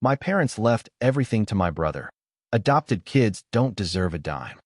My parents left everything to my brother. Adopted kids don't deserve a dime.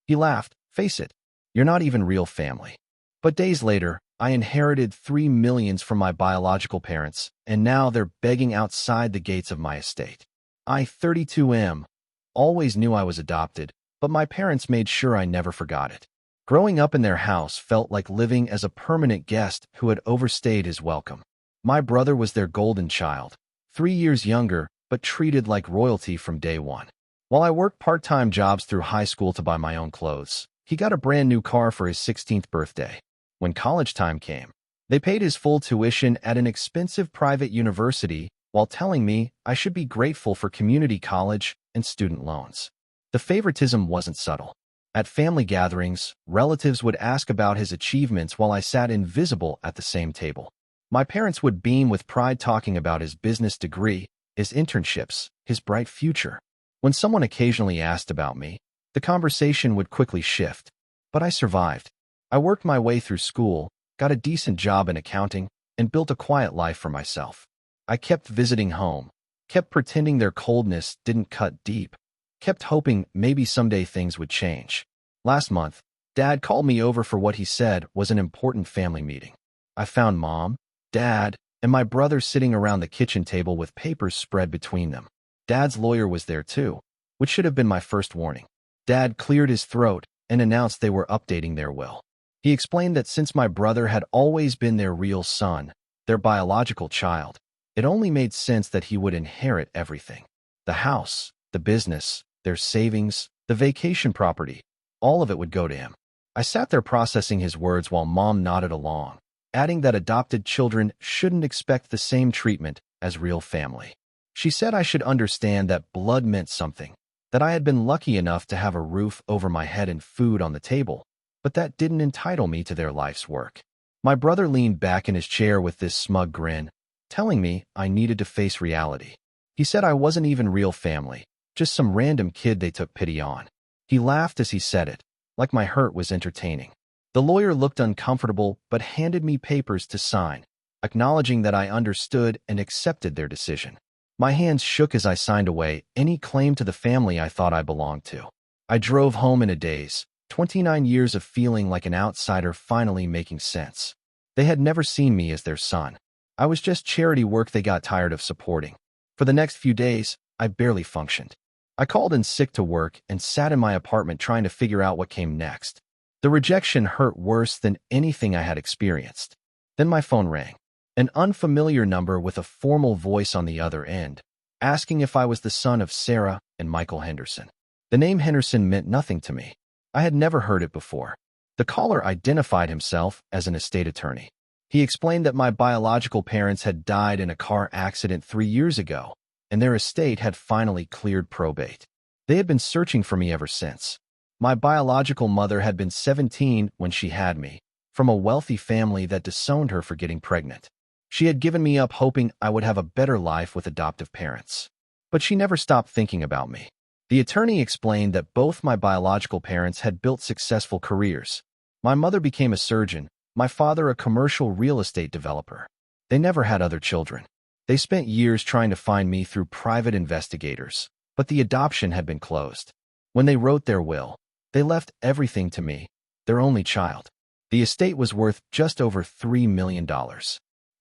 He laughed. Face it, you're not even real family. But days later, I inherited $3 million from my biological parents, and now they're begging outside the gates of my estate. I, 32M, always knew I was adopted, but my parents made sure I never forgot it. Growing up in their house felt like living as a permanent guest who had overstayed his welcome. My brother was their golden child, 3 years younger, but treated like royalty from day one. While I worked part-time jobs through high school to buy my own clothes, he got a brand new car for his 16th birthday. When college time came, they paid his full tuition at an expensive private university while telling me I should be grateful for community college and student loans. The favoritism wasn't subtle. At family gatherings, relatives would ask about his achievements while I sat invisible at the same table. My parents would beam with pride talking about his business degree, his internships, his bright future. When someone occasionally asked about me, the conversation would quickly shift. But I survived. I worked my way through school, got a decent job in accounting, and built a quiet life for myself. I kept visiting home, kept pretending their coldness didn't cut deep, kept hoping maybe someday things would change. Last month, Dad called me over for what he said was an important family meeting. I found Mom, Dad, and my brother sitting around the kitchen table with papers spread between them. Dad's lawyer was there too, which should have been my first warning. Dad cleared his throat and announced they were updating their will. He explained that since my brother had always been their real son, their biological child, it only made sense that he would inherit everything. The house, the business, their savings, the vacation property, all of it would go to him. I sat there processing his words while Mom nodded along, adding that adopted children shouldn't expect the same treatment as real family. She said I should understand that blood meant something, that I had been lucky enough to have a roof over my head and food on the table, but that didn't entitle me to their life's work. My brother leaned back in his chair with this smug grin, telling me I needed to face reality. He said I wasn't even real family, just some random kid they took pity on. He laughed as he said it, like my hurt was entertaining. The lawyer looked uncomfortable but handed me papers to sign, acknowledging that I understood and accepted their decision. My hands shook as I signed away any claim to the family I thought I belonged to. I drove home in a daze, 29 years of feeling like an outsider finally making sense. They had never seen me as their son. I was just charity work they got tired of supporting. For the next few days, I barely functioned. I called in sick to work and sat in my apartment trying to figure out what came next. The rejection hurt worse than anything I had experienced. Then my phone rang. An unfamiliar number with a formal voice on the other end, asking if I was the son of Sarah and Michael Henderson. The name Henderson meant nothing to me. I had never heard it before. The caller identified himself as an estate attorney. He explained that my biological parents had died in a car accident 3 years ago, and their estate had finally cleared probate. They had been searching for me ever since. My biological mother had been 17 when she had me, from a wealthy family that disowned her for getting pregnant. She had given me up hoping I would have a better life with adoptive parents. But she never stopped thinking about me. The attorney explained that both my biological parents had built successful careers. My mother became a surgeon, my father a commercial real estate developer. They never had other children. They spent years trying to find me through private investigators, but the adoption had been closed. When they wrote their will, they left everything to me, their only child. The estate was worth just over $3 million.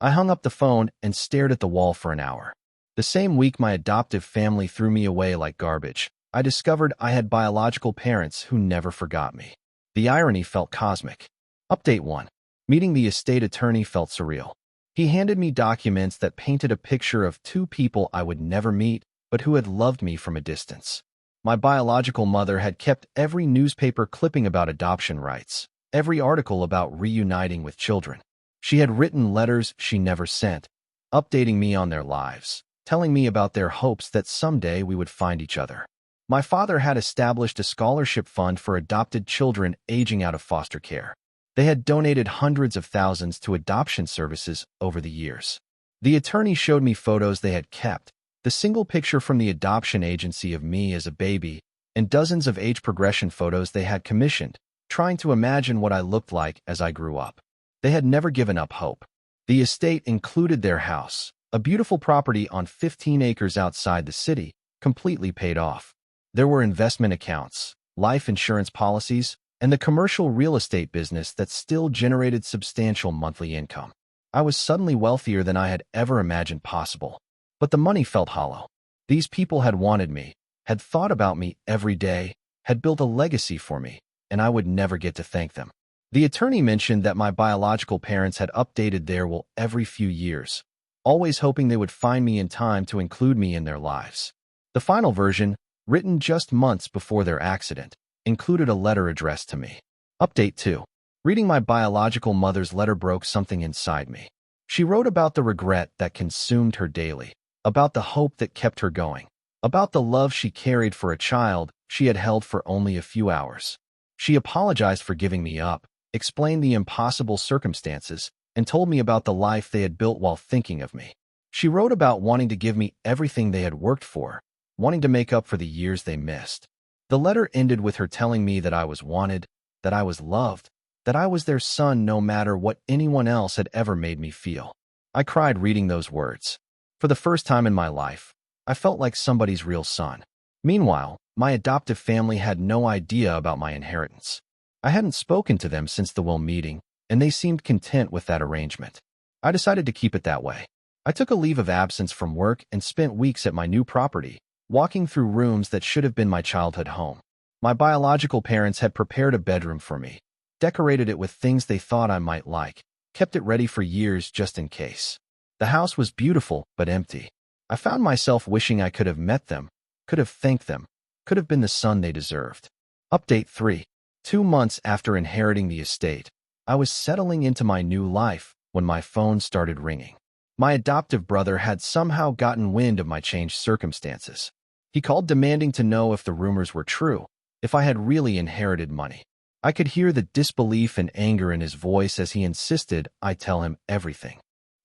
I hung up the phone and stared at the wall for an hour. The same week my adoptive family threw me away like garbage, I discovered I had biological parents who never forgot me. The irony felt cosmic. Update 1. Meeting the estate attorney felt surreal. He handed me documents that painted a picture of 2 people I would never meet, but who had loved me from a distance. My biological mother had kept every newspaper clipping about adoption rights, every article about reuniting with children. She had written letters she never sent, updating me on their lives, telling me about their hopes that someday we would find each other. My father had established a scholarship fund for adopted children aging out of foster care. They had donated hundreds of thousands to adoption services over the years. The attorney showed me photos they had kept, the single picture from the adoption agency of me as a baby, and dozens of age progression photos they had commissioned, trying to imagine what I looked like as I grew up. They had never given up hope. The estate included their house, a beautiful property on 15 acres outside the city, completely paid off. There were investment accounts, life insurance policies, and the commercial real estate business that still generated substantial monthly income. I was suddenly wealthier than I had ever imagined possible. But the money felt hollow. These people had wanted me, had thought about me every day, had built a legacy for me, and I would never get to thank them. The attorney mentioned that my biological parents had updated their will every few years, always hoping they would find me in time to include me in their lives. The final version, written just months before their accident, included a letter addressed to me. Update 2. Reading my biological mother's letter broke something inside me. She wrote about the regret that consumed her daily, about the hope that kept her going, about the love she carried for a child she had held for only a few hours. She apologized for giving me up, explained the impossible circumstances, and told me about the life they had built while thinking of me. She wrote about wanting to give me everything they had worked for, wanting to make up for the years they missed. The letter ended with her telling me that I was wanted, that I was loved, that I was their son no matter what anyone else had ever made me feel. I cried reading those words. For the first time in my life, I felt like somebody's real son. Meanwhile, my adoptive family had no idea about my inheritance. I hadn't spoken to them since the will meeting, and they seemed content with that arrangement. I decided to keep it that way. I took a leave of absence from work and spent weeks at my new property, walking through rooms that should have been my childhood home. My biological parents had prepared a bedroom for me, decorated it with things they thought I might like, kept it ready for years just in case. The house was beautiful but empty. I found myself wishing I could have met them, could have thanked them, could have been the son they deserved. Update 3. 2 months after inheriting the estate, I was settling into my new life when my phone started ringing. My adoptive brother had somehow gotten wind of my changed circumstances. He called demanding to know if the rumors were true, if I had really inherited money. I could hear the disbelief and anger in his voice as he insisted I tell him everything.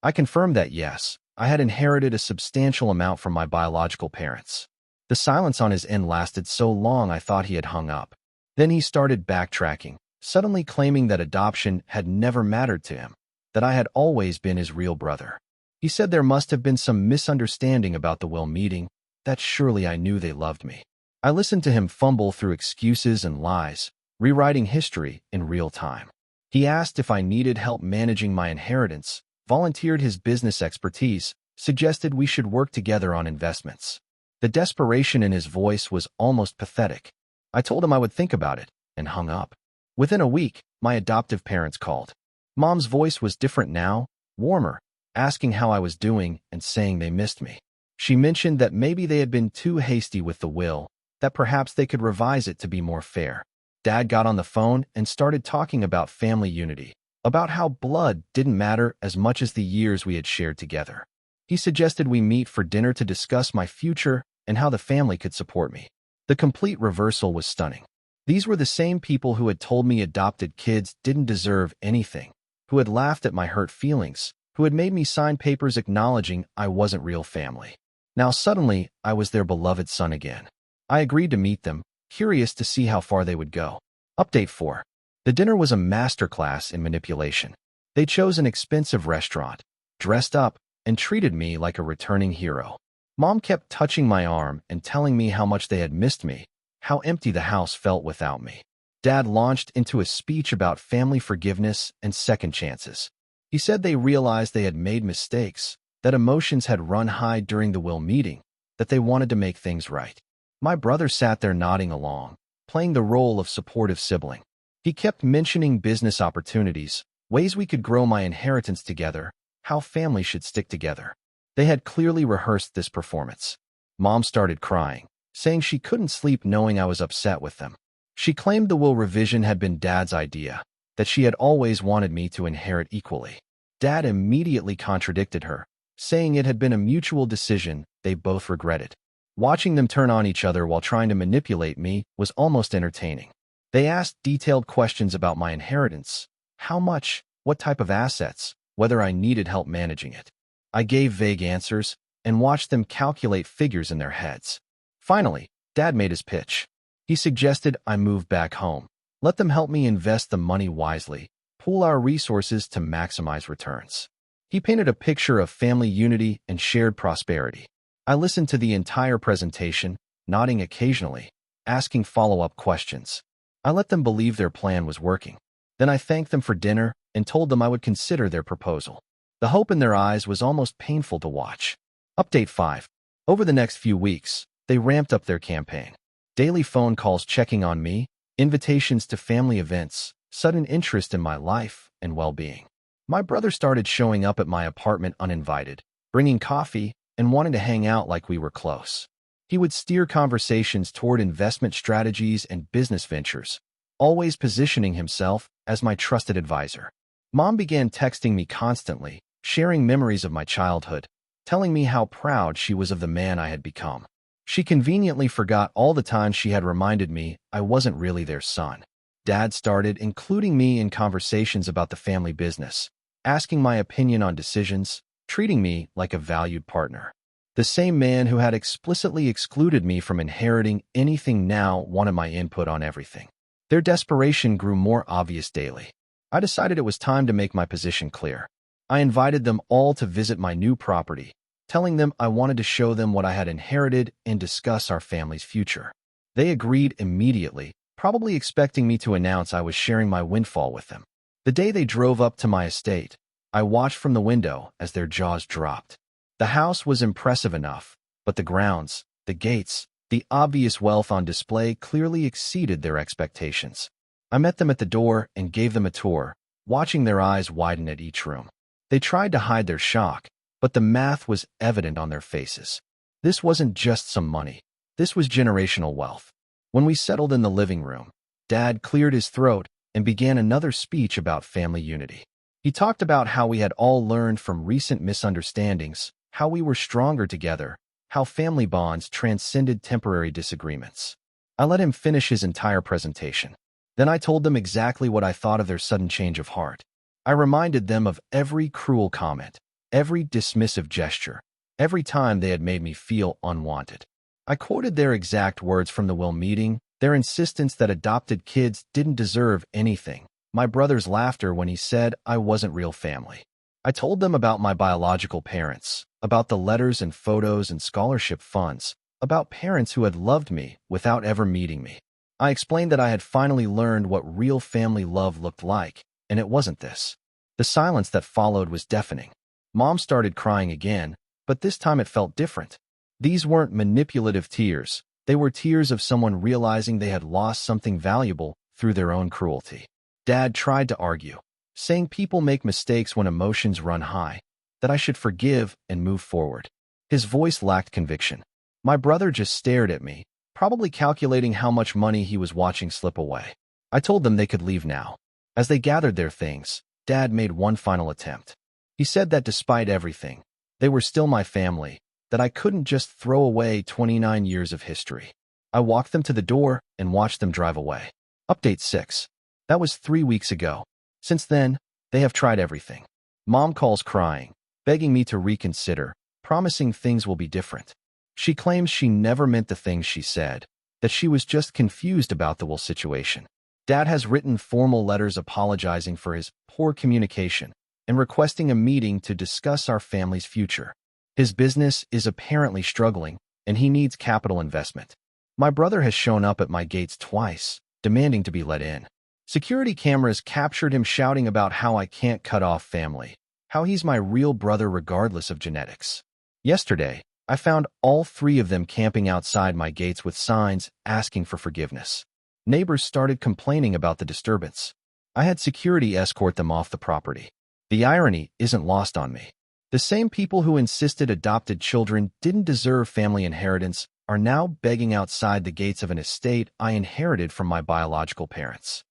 I confirmed that yes, I had inherited a substantial amount from my biological parents. The silence on his end lasted so long I thought he had hung up. Then he started backtracking, suddenly claiming that adoption had never mattered to him, that I had always been his real brother. He said there must have been some misunderstanding about the will meeting, that surely I knew they loved me. I listened to him fumble through excuses and lies, rewriting history in real time. He asked if I needed help managing my inheritance, volunteered his business expertise, suggested we should work together on investments. The desperation in his voice was almost pathetic. I told him I would think about it, and hung up. Within a week, my adoptive parents called. Mom's voice was different now, warmer, asking how I was doing and saying they missed me. She mentioned that maybe they had been too hasty with the will, that perhaps they could revise it to be more fair. Dad got on the phone and started talking about family unity, about how blood didn't matter as much as the years we had shared together. He suggested we meet for dinner to discuss my future and how the family could support me. The complete reversal was stunning. These were the same people who had told me adopted kids didn't deserve anything, who had laughed at my hurt feelings, who had made me sign papers acknowledging I wasn't real family. Now suddenly, I was their beloved son again. I agreed to meet them, curious to see how far they would go. Update 4. The dinner was a masterclass in manipulation. They chose an expensive restaurant, dressed up, and treated me like a returning hero. Mom kept touching my arm and telling me how much they had missed me, how empty the house felt without me. Dad launched into a speech about family forgiveness and second chances. He said they realized they had made mistakes, that emotions had run high during the will meeting, that they wanted to make things right. My brother sat there nodding along, playing the role of supportive sibling. He kept mentioning business opportunities, ways we could grow my inheritance together, how families should stick together. They had clearly rehearsed this performance. Mom started crying, saying she couldn't sleep knowing I was upset with them. She claimed the will revision had been Dad's idea, that she had always wanted me to inherit equally. Dad immediately contradicted her, saying it had been a mutual decision they both regretted. Watching them turn on each other while trying to manipulate me was almost entertaining. They asked detailed questions about my inheritance, how much, what type of assets, whether I needed help managing it. I gave vague answers and watched them calculate figures in their heads. Finally, Dad made his pitch. He suggested I move back home, let them help me invest the money wisely, pool our resources to maximize returns. He painted a picture of family unity and shared prosperity. I listened to the entire presentation, nodding occasionally, asking follow-up questions. I let them believe their plan was working. Then I thanked them for dinner and told them I would consider their proposal. The hope in their eyes was almost painful to watch. Update 5. Over the next few weeks, they ramped up their campaign. Daily phone calls checking on me, invitations to family events, sudden interest in my life and well-being. My brother started showing up at my apartment uninvited, bringing coffee and wanting to hang out like we were close. He would steer conversations toward investment strategies and business ventures, always positioning himself as my trusted advisor. Mom began texting me constantly, sharing memories of my childhood, telling me how proud she was of the man I had become. She conveniently forgot all the times she had reminded me I wasn't really their son. Dad started including me in conversations about the family business, asking my opinion on decisions, treating me like a valued partner. The same man who had explicitly excluded me from inheriting anything now wanted my input on everything. Their desperation grew more obvious daily. I decided it was time to make my position clear. I invited them all to visit my new property, telling them I wanted to show them what I had inherited and discuss our family's future. They agreed immediately, probably expecting me to announce I was sharing my windfall with them. The day they drove up to my estate, I watched from the window as their jaws dropped. The house was impressive enough, but the grounds, the gates, the obvious wealth on display clearly exceeded their expectations. I met them at the door and gave them a tour, watching their eyes widen at each room. They tried to hide their shock, but the math was evident on their faces. This wasn't just some money. This was generational wealth. When we settled in the living room, Dad cleared his throat and began another speech about family unity. He talked about how we had all learned from recent misunderstandings, how we were stronger together, how family bonds transcended temporary disagreements. I let him finish his entire presentation. Then I told them exactly what I thought of their sudden change of heart. I reminded them of every cruel comment, every dismissive gesture, every time they had made me feel unwanted. I quoted their exact words from the will meeting, their insistence that adopted kids didn't deserve anything, my brother's laughter when he said I wasn't real family. I told them about my biological parents, about the letters and photos and scholarship funds, about parents who had loved me without ever meeting me. I explained that I had finally learned what real family love looked like, and it wasn't this. The silence that followed was deafening. Mom started crying again, but this time it felt different. These weren't manipulative tears. They were tears of someone realizing they had lost something valuable through their own cruelty. Dad tried to argue, saying people make mistakes when emotions run high, that I should forgive and move forward. His voice lacked conviction. My brother just stared at me, probably calculating how much money he was watching slip away. I told them they could leave now. As they gathered their things, Dad made one final attempt. He said that despite everything, they were still my family, that I couldn't just throw away 29 years of history. I walked them to the door and watched them drive away. Update 6. That was 3 weeks ago. Since then, they have tried everything. Mom calls crying, begging me to reconsider, promising things will be different. She claims she never meant the things she said, that she was just confused about the will situation. Dad has written formal letters apologizing for his poor communication and requesting a meeting to discuss our family's future. His business is apparently struggling, and he needs capital investment. My brother has shown up at my gates twice, demanding to be let in. Security cameras captured him shouting about how I can't cut off family, how he's my real brother regardless of genetics. Yesterday, I found all 3 of them camping outside my gates with signs asking for forgiveness. Neighbors started complaining about the disturbance. I had security escort them off the property. The irony isn't lost on me. The same people who insisted adopted children didn't deserve family inheritance are now begging outside the gates of an estate I inherited from my biological parents.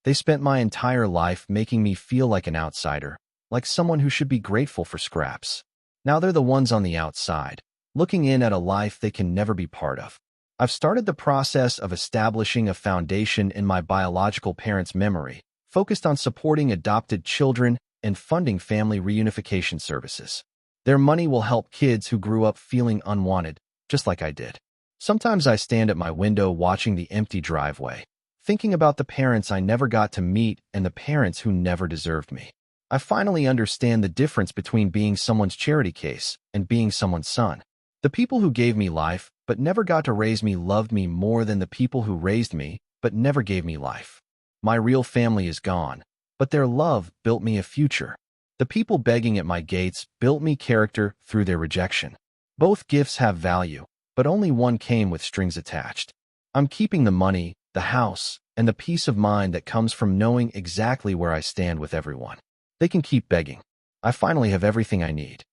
They spent my entire life making me feel like an outsider, like someone who should be grateful for scraps. Now they're the ones on the outside, looking in at a life they can never be part of. I've started the process of establishing a foundation in my biological parents' memory, focused on supporting adopted children and funding family reunification services. Their money will help kids who grew up feeling unwanted, just like I did. Sometimes I stand at my window watching the empty driveway, thinking about the parents I never got to meet and the parents who never deserved me. I finally understand the difference between being someone's charity case and being someone's son. The people who gave me life but never got to raise me loved me more than the people who raised me but never gave me life. My real family is gone, but their love built me a future. The people begging at my gates built me character through their rejection. Both gifts have value, but only one came with strings attached. I'm keeping the money, the house, and the peace of mind that comes from knowing exactly where I stand with everyone. They can keep begging. I finally have everything I need.